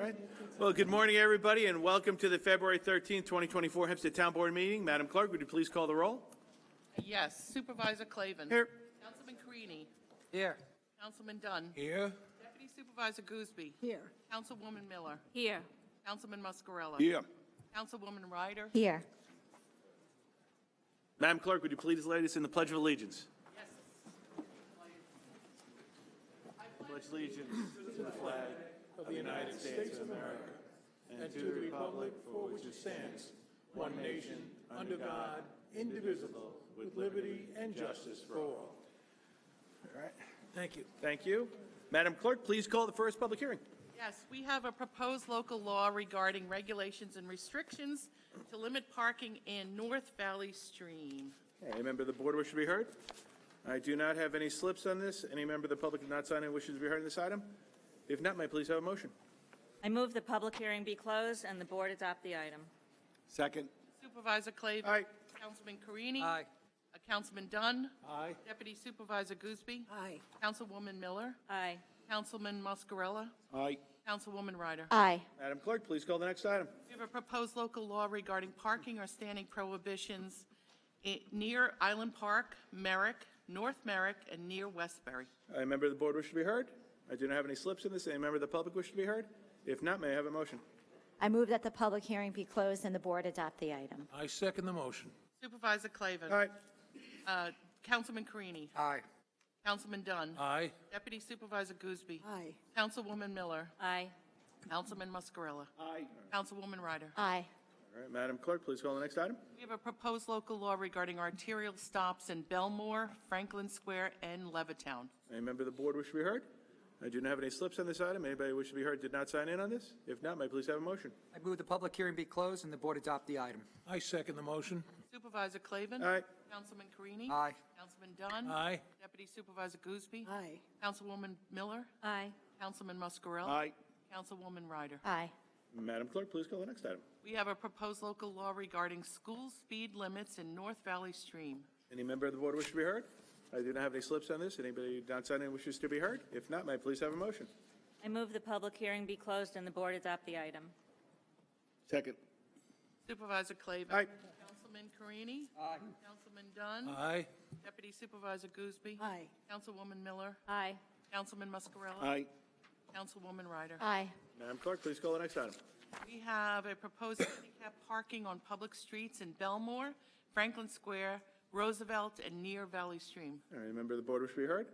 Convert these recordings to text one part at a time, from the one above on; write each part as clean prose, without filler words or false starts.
right. Well, good morning, everybody, and welcome to the February 13th, 2024 Hempstead Town Board meeting. Madam Clerk, would you please call the roll? Yes. Supervisor Clavin. Here. Councilman Carini. Here. Councilman Dunn. Here. Deputy Supervisor Gooseby. Here. Councilwoman Miller. Here. Councilman Muscarella. Here. Councilwoman Ryder. Here. Madam Clerk, would you please lead us in the Pledge of Allegiance? Yes. Pledge allegiance to the flag of the United States of America and to the republic for which it stands, one nation, under God, indivisible, with liberty and justice for all. All right. Thank you. Thank you. Madam Clerk, please call the first public hearing. Yes, we have a proposed local law regarding regulations and restrictions to limit parking in North Valley Stream. Any member of the board wish to be heard? I do not have any slips on this. Any member of the public who not sign in wishes to be heard on this item? If not, may I please have a motion? I move the public hearing be closed and the board adopt the item. Second. Supervisor Clavin. Aye. Councilman Carini. Aye. Councilman Dunn. Aye. Deputy Supervisor Gooseby. Aye. Councilwoman Miller. Aye. Councilman Muscarella. Aye. Councilwoman Ryder. Aye. Madam Clerk, please call the next item. We have a proposed local law regarding parking or standing prohibitions near Island Park, Merrick, North Merrick, and near Westbury. A member of the board wish to be heard? I do not have any slips in this. Any member of the public wish to be heard? If not, may I have a motion? I move that the public hearing be closed and the board adopt the item. I second the motion. Supervisor Clavin. Aye. Councilman Carini. Aye. Councilman Dunn. Aye. Deputy Supervisor Gooseby. Aye. Councilwoman Miller. Aye. Councilman Muscarella. Aye. Councilwoman Ryder. Aye. All right, Madam Clerk, please call the next item. We have a proposed local law regarding arterial stops in Belmore, Franklin Square, and Levittown. Any member of the board wish to be heard? I do not have any slips on this item. Anybody wish to be heard did not sign in on this? If not, may I please have a motion? I move the public hearing be closed and the board adopt the item. I second the motion. Supervisor Clavin. Aye. Councilman Carini. Aye. Councilman Dunn. Aye. Deputy Supervisor Gooseby. Aye. Councilwoman Miller. Aye. Councilman Muscarella. Aye. Councilwoman Ryder. Aye. Madam Clerk, please call the next item. We have a proposed local law regarding school speed limits in North Valley Stream. Any member of the board wish to be heard? I do not have any slips on this. Anybody not signing in wishes to be heard? If not, may I please have a motion? I move the public hearing be closed and the board adopt the item. Second. Supervisor Clavin. Aye. Councilman Carini. Aye. Councilman Dunn. Aye. Deputy Supervisor Gooseby. Aye. Councilwoman Miller. Aye. Councilman Muscarella. Aye. Councilwoman Ryder. Aye. Madam Clerk, please call the next item. We have a proposed handicap parking on public streets in Belmore, Franklin Square, Roosevelt, and near Valley Stream. All right, any member of the board wish to be heard?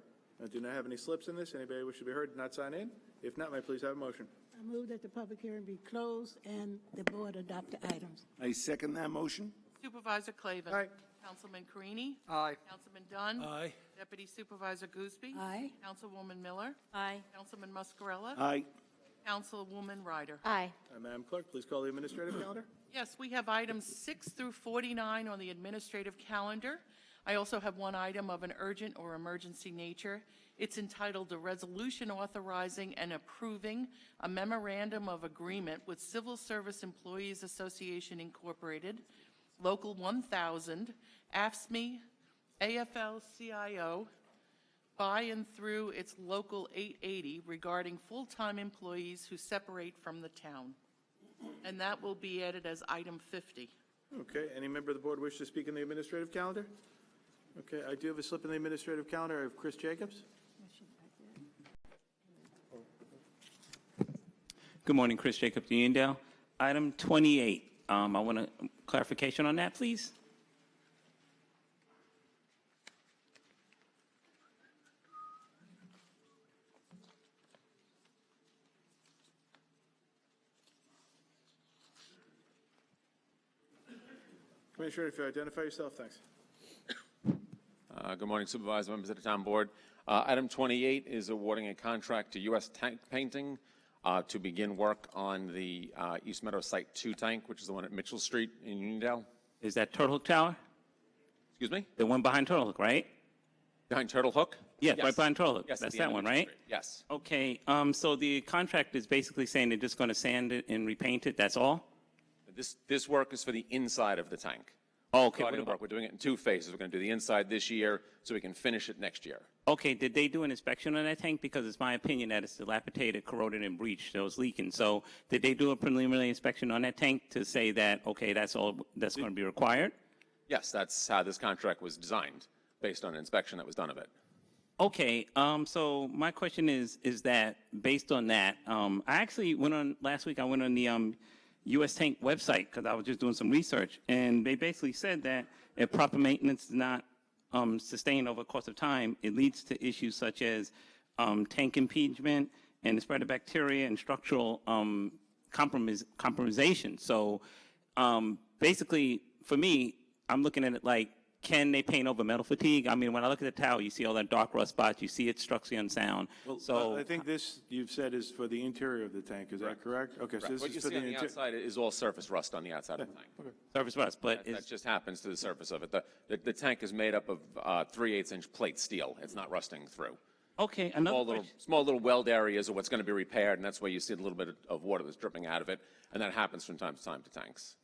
I do not have any slips in this. Anybody wish to be heard did not sign in? If not, may I please have a motion? I move that the public hearing be closed and the board adopt the items. I second that motion. Supervisor Clavin. Aye. Councilman Carini. Aye. Councilman Dunn. Aye. Deputy Supervisor Gooseby. Aye. Councilwoman Miller. Aye. Councilman Muscarella. Aye. Councilwoman Ryder. Aye. Madam Clerk, please call the administrative calendar. Yes, we have items 6 through 49 on the administrative calendar. I also have one item of an urgent or emergency nature. It's entitled "A Resolution Authorizing and Approving a Memorandum of Agreement with Civil Service Employees Association Incorporated, Local 1000, AFSCME, AFL-CIO, by and through its Local 880 regarding full-time employees who separate from the town." And that will be added as item 50. Okay, any member of the board wish to speak in the administrative calendar? Okay, I do have a slip in the administrative calendar. I have Chris Jacobs. Good morning, Chris Jacob, Uniondale. Item 28. I want a clarification on that, please. Commissioner, if you identify yourself, thanks. Good morning, Supervisor, members of the Town Board. Item 28 is awarding a contract to U.S. Tank Painting to begin work on the East Meadow Site 2 tank, which is the one at Mitchell Street in Uniondale. Is that Turtle Hook Tower? Excuse me? The one behind Turtle Hook, right? Behind Turtle Hook? Yeah, right behind Turtle Hook. Yes, at That's the that end of one, Mitchell right? Street. Yes. Okay, so the contract is basically saying they're just going to sand it and repaint it, that's all? This work is for the inside of the tank. Oh, okay. Starting work. We're doing it in 2 phases. We're going to do the inside this year so we can finish it next year. Okay, did they do an inspection on that tank? Because it's my opinion that it's dilapidated, corroded, and breached. So it's leaking. So did they do a preliminary inspection on that tank to say that, okay, that's all that's going to be required? Yes, that's how this contract was designed, based on an inspection that was done of it. Okay, so my question is that based on that, I actually went on, last week I went on the U.S. Tank website because I was just doing some research, and they basically said that if proper maintenance is not sustained over the course of time, it leads to issues such as tank impingement and the spread of bacteria and structural compromisation. So basically, for me, I'm looking at it like, can they paint over metal fatigue? I mean, when I look at the tower, you see all that dark rust spots. You see it's structurally unsound. Well, So I think this, you've said, is for the interior of the tank. Is that correct? Okay, so Right. this What you is for see on the interior. outside is all surface rust on the outside of the tank. surface rust, but That is just happens to the surface of it. The tank is made up of 3/8-inch plate steel. It's not rusting through. okay. Another question. Small little weld areas are what's going to be repaired, and that's why you see a little bit of water that's dripping out of it, and that happens from time to time to tanks.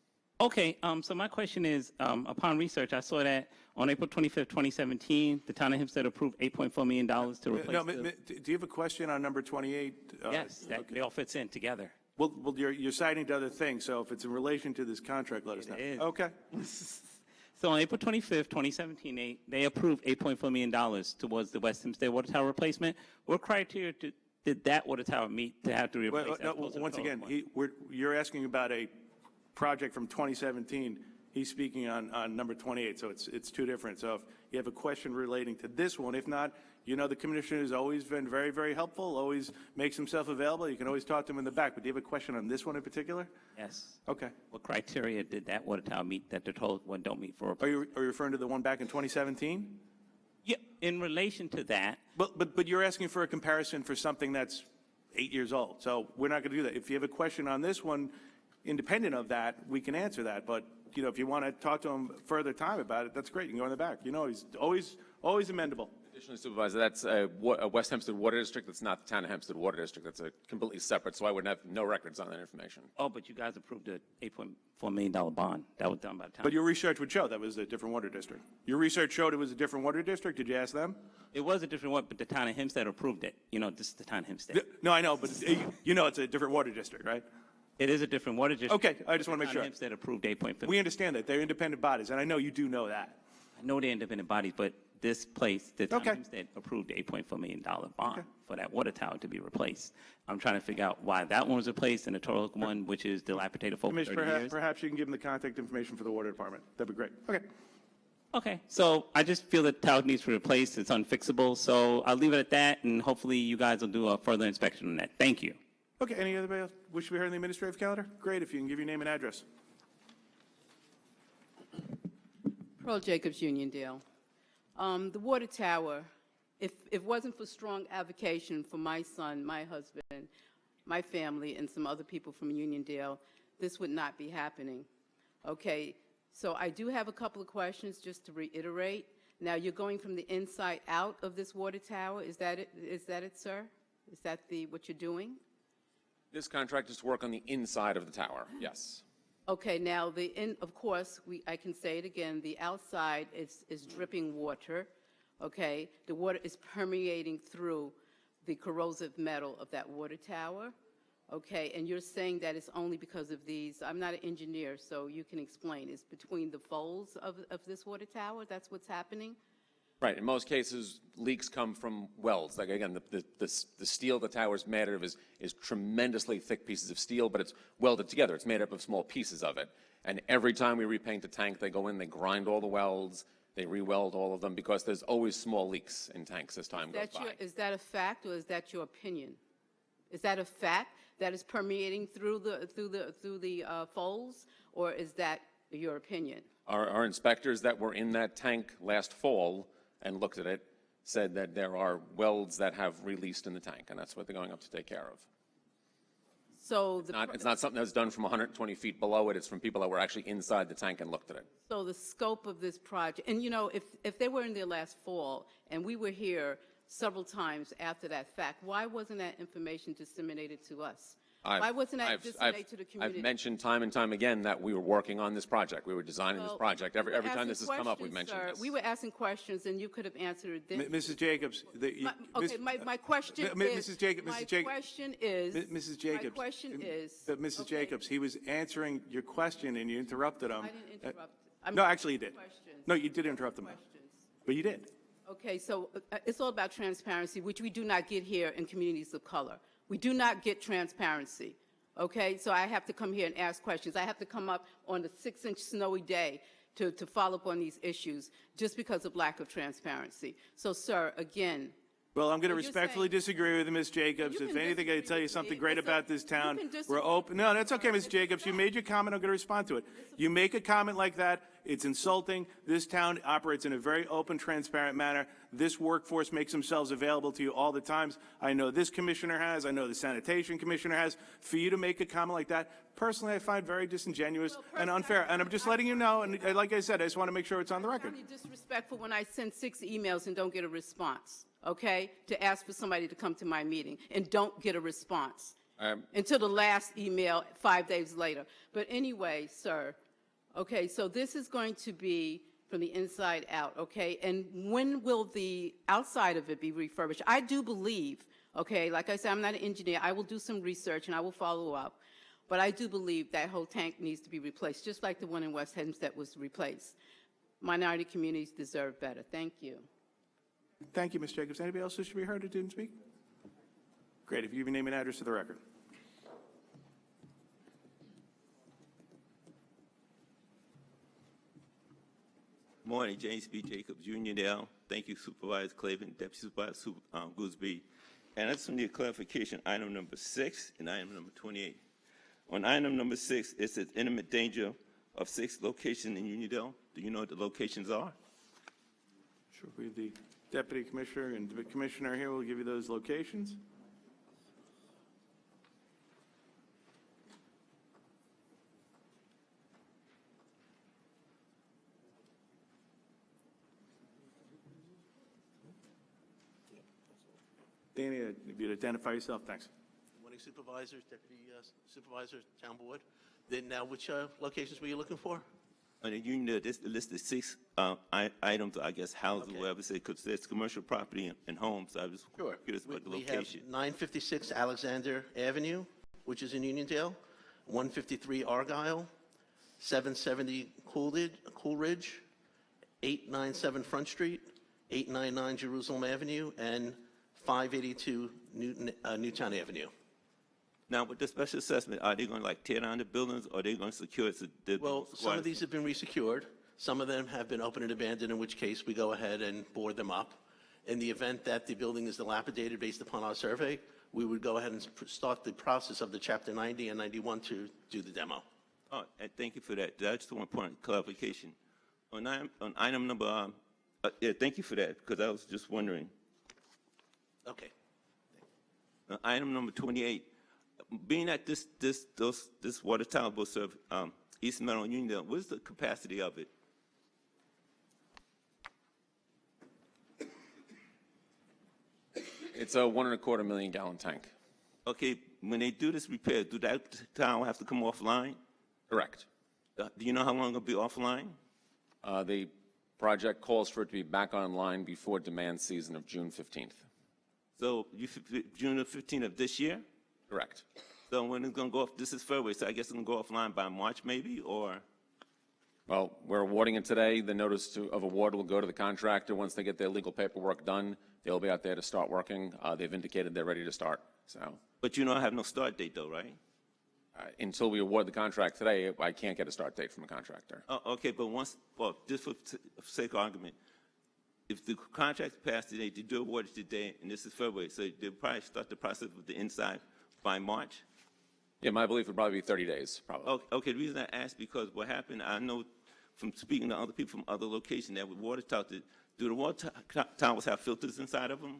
Okay, so my question is, upon research, I saw that on April 25th, 2017, the town of Hempstead approved $8.4 million to replace No, the... do you have a question on number 28? Yes, that they all fits in together. Well, you're citing to other things, so if it's in relation to this contract, let us know. is. Okay. So on April 25th, 2017, they approved $8.4 million towards the West Hempstead water tower replacement. What criteria did that water tower meet to have to replace Well, that? no, opposed to the once total again, one? you're asking about a project from 2017. He's speaking on number 28, so it's two different. So if you have a question relating to this one, if not, you know the commissioner has always been very, very helpful, always makes himself available. You can always talk to him in the back. But do you have a question on this one in particular? Yes. Okay. What criteria did that water tower meet that the total one don't meet for? Are you referring to the one back in 2017? Yeah, in relation to that, But you're asking for a comparison for something that's 8 years old. So we're not going to do that. If you have a question on this one, independent of that, we can answer that. But, you know, if you want to talk to him further time about it, that's great. You can go in the back. You know, he's always amendable. Additionally, Supervisor, that's a West Hempstead Water District. That's not the Town of Hempstead Water District. That's a completely separate, so I would have no records on that information. oh, but you guys approved a $8.4 million bond. That was done by the town. But your research would show that was a different water district. Your research showed it was a different water district. Did you ask them? It was a different one, but the town of Hempstead approved it. You know, this is the town of Hempstead. No, I know, but you know it's a different water district, right? It is a different water district. Okay, I just want to make The sure. town of Hempstead approved 8.5. We understand that. They're independent bodies, and I know you do know that. I know they're independent bodies, but this place, the town Okay. of Hempstead approved the $8.4 million bond for that water tower to be replaced. I'm trying to figure out why that one was replaced and the total one, which is dilapidated for over 30 Commissioner, years. perhaps you can give them the contact information for the water department. That'd be great. Okay. Okay, so I just feel that the tower needs to be replaced. It's unfixable. So I'll leave it at that, and hopefully you guys will do a further inspection on that. Thank you. Okay, anybody else wish to be heard on the administrative calendar? Great, if you can give your name and address. Pearl Jacobs, Uniondale. The water tower, if it wasn't for strong advocacy from my son, my husband, my family, and some other people from Uniondale, this would not be happening. Okay, so I do have a couple of questions just to reiterate. Now, you're going from the inside out of this water tower. Is that it, sir? Is that what you're doing? This contract is to work on the inside of the tower, yes. Okay, now of course, I can say it again, the outside is dripping water, okay? The water is permeating through the corrosive metal of that water tower, okay? And you're saying that it's only because of these, I'm not an engineer, so you can explain. It's between the folds of this water tower, that's what's happening? Right, in most cases, leaks come from welds. Like, again, the steel the tower's made out of is tremendously thick pieces of steel, but it's welded together. It's made up of small pieces of it. And every time we repaint a tank, they go in, they grind all the welds, they re-weld all of them, because there's always small leaks in tanks as time goes by. Is that a fact, or is that your opinion? Is that a fact that is permeating through the folds, or is that your opinion? Our inspectors that were in that tank last fall and looked at it said that there are welds that have released in the tank, and that's what they're going up to take care of. So It's not something that's done from 120 feet below it. It's from people that were actually inside the tank and looked at it. So the scope of this project, and you know, if they were in there last fall, and we were here several times after that fact, why wasn't that information disseminated to us? Why wasn't that disseminated to the community? I've mentioned time and time again that we were working on this project. We were designing this project. Every time this has come up, we've mentioned this. We were asking questions, and you could have answered it then. Mrs. Jacobs. My question is... Mrs. Jacobs. My question is... Mrs. Jacobs. My question is... But Mrs. Jacobs, he was answering your question, and you interrupted him. I didn't interrupt. No, actually you did. No, you did interrupt him. But you did. Okay, so it's all about transparency, which we do not get here in communities of color. We do not get transparency, okay? So I have to come here and ask questions. I have to come up on the 6-inch snowy day to follow up on these issues just because of lack of transparency. So, sir, again... Well, I'm going to respectfully disagree with Ms. Jacobs. If anything, I can tell you something great about this town. We're open. No, that's okay, Ms. Jacobs. You made your comment. I'm going to respond to it. You make a comment like that, it's insulting. This town operates in a very open, transparent manner. This workforce makes themselves available to you all the times. I know this commissioner has. I know the sanitation commissioner has. For you to make a comment like that, personally, I find very disingenuous and unfair. And I'm just letting you know, and like I said, I just want to make sure it's on the record. It's disrespectful when I send 6 emails and don't get a response, okay, to ask for somebody to come to my meeting and don't get a response until the last email 5 days later. But anyway, sir, okay, so this is going to be from the inside out, okay? And when will the outside of it be refurbished? I do believe, okay, like I said, I'm not an engineer. I will do some research and I will follow up. But I do believe that whole tank needs to be replaced, just like the one in West Hempstead was replaced. Minority communities deserve better. Thank you. Thank you, Ms. Jacobs. Anybody else who should be heard who didn't speak? Great. If you give your name and address to the record. Morning, James B. Jacobs, Uniondale. Thank you, Supervisor Clavin, Deputy Supervisor Goolsbee. And I just need a clarification, item number 6 and item number 28. On item number 6, it says intimate danger of 6 locations in Uniondale. Do you know what the locations are? Sure. We have the Deputy Commissioner and the Commissioner here will give you those locations. Danny, if you'd identify yourself, thanks. Good morning, Supervisors, Deputy Supervisor, Town Board. Then now, which locations were you looking for? On the Uniondale, this listed 6 items, I guess, houses, whatever, because there's commercial property and homes. So I was curious about the location. We have 956 Alexander Avenue, which is in Uniondale, 153 Argyle, 770 Coolridge, 897 Front Street, 899 Jerusalem Avenue, and 582 Newtown Avenue. Now, with the special assessment, are they going to like tear down the buildings, or are they going to secure it? Well, some of these have been resecured. Some of them have been open and abandoned, in which case we go ahead and board them up. In the event that the building is dilapidated based upon our survey, we would go ahead and start the process of the Chapter 90 and 91 to do the demo. Oh, and thank you for that. I just want point of clarification. On item number, yeah, thank you for that, because I was just wondering. Okay. Item number 28, being that this water tower will serve East Meadow and Uniondale, what is the capacity of it? It's a 1.25 million gallon tank. Okay, when they do this repair, do that tower have to come offline? Correct. Do you know how long it'll be offline? The project calls for it to be back online before demand season of June 15th. So June the 15th of this year? Correct. So when it's going to go off, this is February, so I guess it's going to go offline by March maybe, or? Well, we're awarding it today. The notice of award will go to the contractor. Once they get their legal paperwork done, they'll be out there to start working. They've indicated they're ready to start. So. But you don't have no start date though, right? Until we award the contract today, I can't get a start date from a contractor. Okay, but once, well, just for sake of argument, if the contract passed today, they do award it today, and this is February, so they'll probably start the process with the inside by March? Yeah, my belief would probably be 30 days, probably. Okay, the reason I asked, because what happened, I know from speaking to other people from other locations that with water towers, do the water towers have filters inside of them?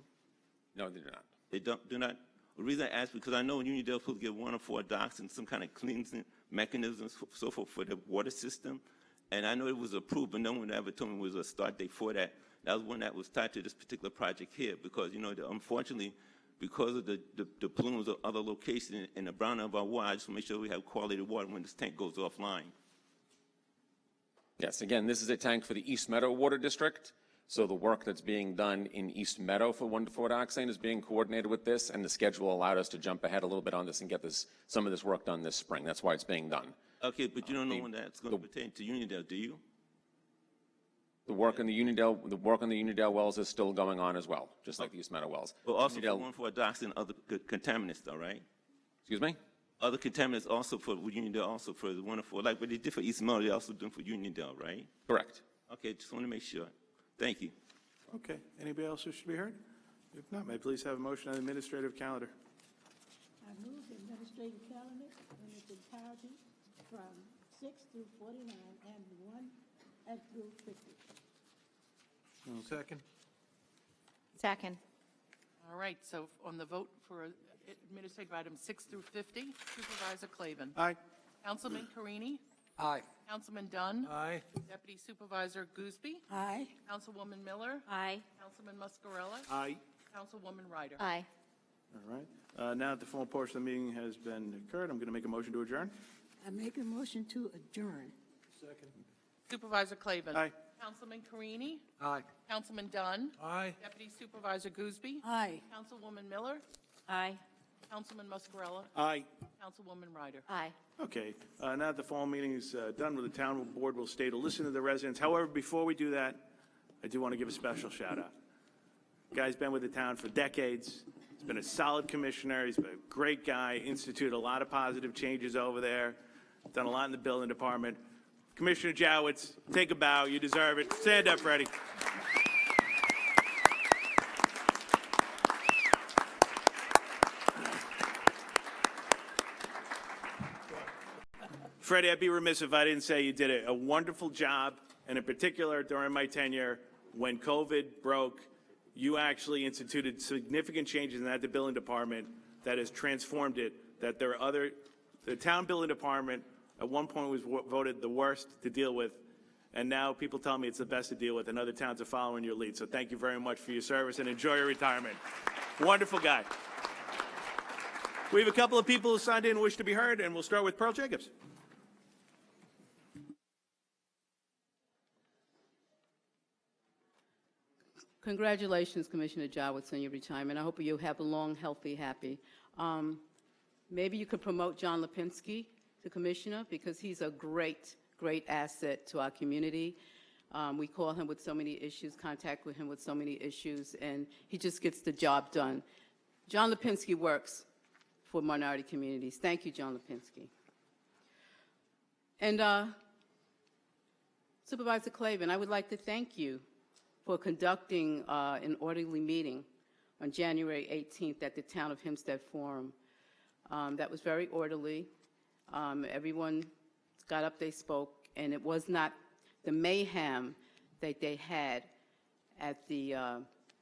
No, they do not. They do not? The reason I asked, because I know Uniondale is supposed to get 1 or 4 docks and some kind of cleansing mechanisms, so forth, for the water system. And I know it was approved, but no one ever told me it was a start date for that. That was one that was tied to this particular project here, because, you know, unfortunately, because of the plumes of other locations and the browning of our water, I just want to make sure we have quality water when this tank goes offline. Yes, again, this is a tank for the East Meadow Water District. So the work that's being done in East Meadow for 1,4-dioxane is being coordinated with this, and the schedule allowed us to jump ahead a little bit on this and get some of this work done this spring. That's why it's being done. Okay, but you don't know when that's going to pertain to Uniondale, do you? The work on the Uniondale wells is still going on as well, just like the East Meadow wells. But also for 1,4-dioxane, other contaminants, though, right? Excuse me? Other contaminants also for Uniondale, also for the 104, like what they did for East Meadow, they also doing for Uniondale, right? Correct. Okay, just want to make sure. Thank you. Okay. Anybody else who should be heard? If not, may I please have a motion on the administrative calendar? I move the administrative calendar in its entirety from 6 through 49 and 1 through 50. Second. Second. All right, so on the vote for administrative items 6 through 50, Supervisor Clavin. Aye. Councilman Carini. Aye. Councilman Dunn. Aye. Deputy Supervisor Gooseby. Aye. Councilwoman Miller. Aye. Councilman Muscarella. Aye. Councilwoman Ryder. Aye. All right. Now that the formal portion of the meeting has been occurred, I'm going to make a motion to adjourn. I make a motion to adjourn. Second. Supervisor Clavin. Aye. Councilman Carini. Aye. Councilman Dunn. Aye. Deputy Supervisor Gooseby. Aye. Councilwoman Miller. Aye. Councilman Muscarella. Aye. Councilwoman Ryder. Aye. Okay. Now that the formal meeting is done, with the town board will stay to listen to the residents. However, before we do that, I do want to give a special shout out. Guy's been with the town for decades. He's been a solid commissioner. He's been a great guy, instituted a lot of positive changes over there, done a lot in the building department. Commissioner Jowitz, take a bow. You deserve it. Stand up, Freddie. Freddie, I'd be remiss if I didn't say you did a wonderful job, and in particular during my tenure, when COVID broke, you actually instituted significant changes in the building department that has transformed it, that there are the town building department at one point was voted the worst to deal with, and now people tell me it's the best to deal with, and other towns are following your lead. So thank you very much for your service, and enjoy your retirement. Wonderful guy. We have a couple of people who signed in and wish to be heard, and we'll start with Pearl Jacobs. Congratulations, Commissioner Jowitz, on your retirement. I hope you have a long, healthy, happy. Maybe you could promote John Lipinski to Commissioner, because he's a great, great asset to our community. We call him with so many issues, contact with him with so many issues, and he just gets the job done. John Lipinski works for minority communities. Thank you, John Lipinski. And Supervisor Clavin, I would like to thank you for conducting an orderly meeting on January 18th at the Town of Hempstead Forum. That was very orderly. Everyone got up, they spoke, and it was not the mayhem that they had at the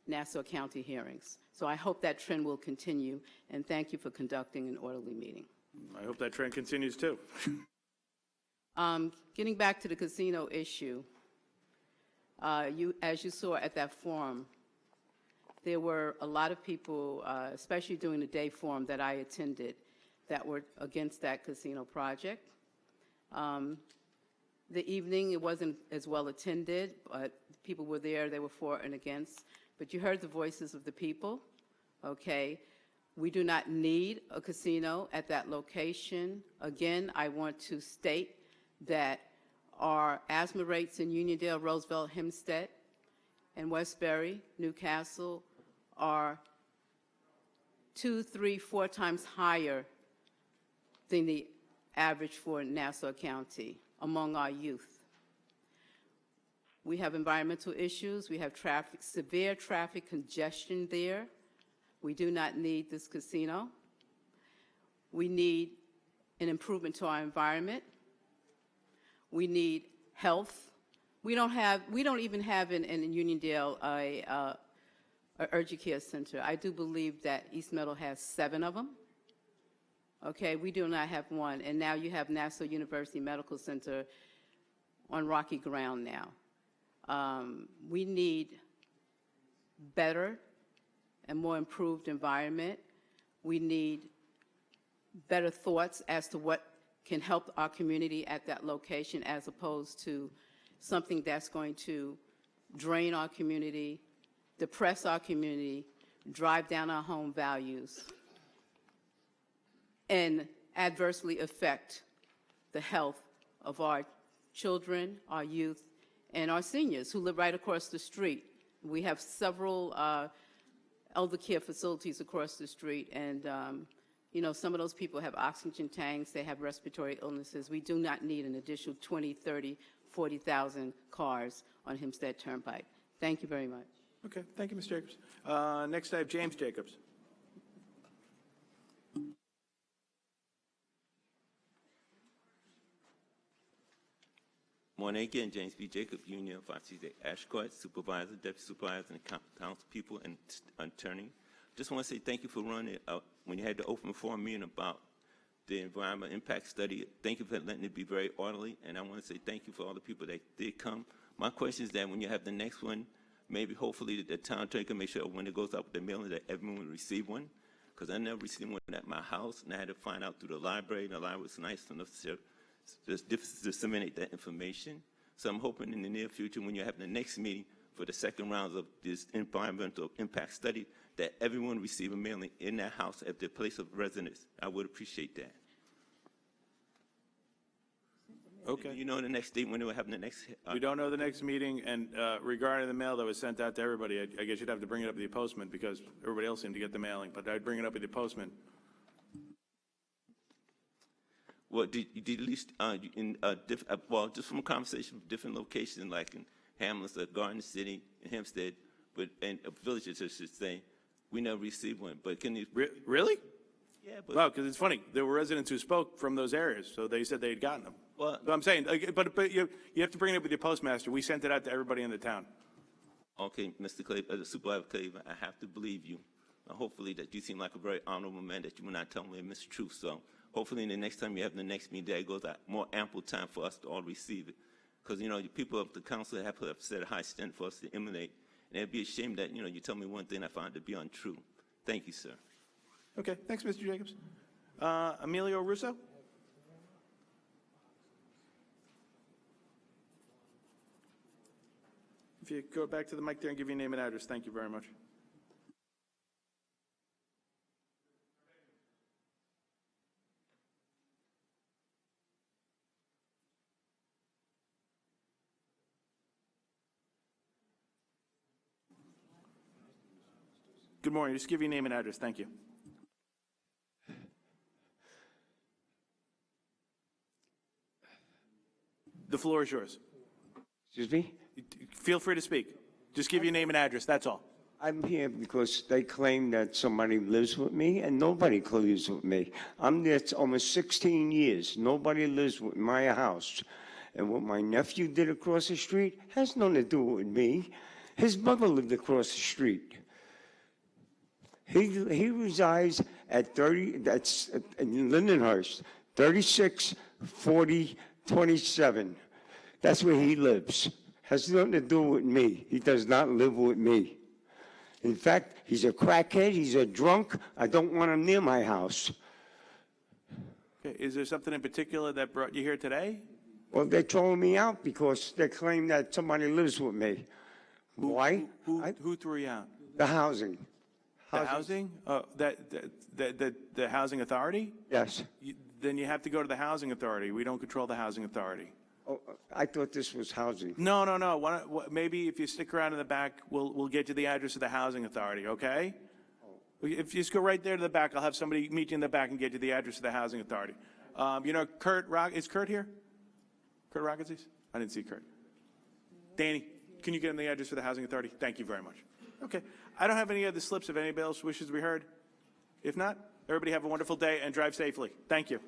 Nassau County hearings. So I hope that trend will continue, and thank you for conducting an orderly meeting. I hope that trend continues too. Getting back to the casino issue, as you saw at that forum, there were a lot of people, especially during the day forum that I attended, that were against that casino project. The evening, it wasn't as well attended, but people were there, they were for and against. But you heard the voices of the people, okay? We do not need a casino at that location. Again, I want to state that our asthma rates in Uniondale, Roosevelt, Hempstead, and Westbury, Newcastle are 2, 3, 4 times higher than the average for Nassau County among our youth. We have environmental issues. We have severe traffic congestion there. We do not need this casino. We need an improvement to our environment. We need health. We don't even have in Uniondale a urgent care center. I do believe that East Meadow has 7 of them. Okay, we do not have one, and now you have Nassau University Medical Center on rocky ground now. We need better and more improved environment. We need better thoughts as to what can help our community at that location, as opposed to something that's going to drain our community, depress our community, drive down our home values, and adversely affect the health of our children, our youth, and our seniors who live right across the street. We have several elder care facilities across the street, and you know, some of those people have oxygen tanks, they have respiratory illnesses. We do not need an additional 20, 30, 40,000 cars on Hempstead Turnpike. Thank you very much. Okay, thank you, Ms. Jacobs. Next, I have James Jacobs. Morning again, James B. Jacobs, Union 568 Ashcourt, Supervisor, Deputy Supervisor, and Council and Attorney. Just want to say thank you for running when you had the open forum meeting about the environmental impact study. Thank you for letting it be very orderly, and I want to say thank you for all the people that did come. My question is that when you have the next one, maybe hopefully the town attorney can make sure when it goes out with the mailing that everyone will receive one, because I never received one at my house, and I had to find out through the library, and the library was nice enough to just disseminate that information. So I'm hoping in the near future, when you have the next meeting for the second rounds of this environmental impact study, that everyone receive a mailing in their house at their place of residence. I would appreciate that. Okay. You know the next date when they will have the next? We don't know the next meeting, and regarding the mail that was sent out to everybody, I guess you'd have to bring it up to the postman because everybody else seemed to get the mailing, but I'd bring it up with the postman. Well, did at least well, just from a conversation with different locations, like in Hamlet, Garden City, and Hempstead, and villages, I should say, we never received one. But can you really? Yeah, but Well, because it's funny, there were residents who spoke from those areas, so they said they had gotten them. Well, So I'm saying, but you have to bring it up with your postmaster. We sent it out to everybody in the town. okay, Mr. Clay, Supervisor Cleveland, I have to believe you. Hopefully that you seem like a very honorable man, that you will not tell me a mistruth. So hopefully the next time you have the next meeting, there goes out more ample time for us to all receive it. Because, you know, the people of the council have set a high standard for us to emulate. And it'd be a shame that, you know, you tell me one thing I find to be untrue. Thank you, sir. Okay, thanks, Mr. Jacobs. Emilio Russo? If you go back to the mic there and give your name and address, thank you very much. Good morning. Just give your name and address. Thank you. The floor is yours. Excuse me? Feel free to speak. Just give your name and address. That's all. I'm here because they claim that somebody lives with me, and nobody lives with me. I'm there almost 16 years. Nobody lives with my house. And what my nephew did across the street has nothing to do with me. His mother lived across the street. He resides at 30, that's in Lindenhurst, 364027. That's where he lives. Has nothing to do with me. He does not live with me. In fact, he's a crackhead, he's a drunk. I don't want him near my house. Okay. Is there something in particular that brought you here today? Well, they're throwing me out because they claim that somebody lives with me. Why? Who threw you out? The housing. The housing? The housing authority? Yes. Then you have to go to the housing authority. We don't control the housing authority. Oh, I thought this was housing. No. Maybe if you stick around in the back, we'll get you the address of the housing authority, okay? If you just go right there to the back, I'll have somebody meet you in the back and get you the address of the housing authority. You know, is Kurt here? Kurt Rocketsees? I didn't see Kurt. Danny, can you get him the address for the housing authority? Thank you very much. Okay. I don't have any other slips if anybody else wishes to be heard. If not, everybody have a wonderful day and drive safely. Thank you.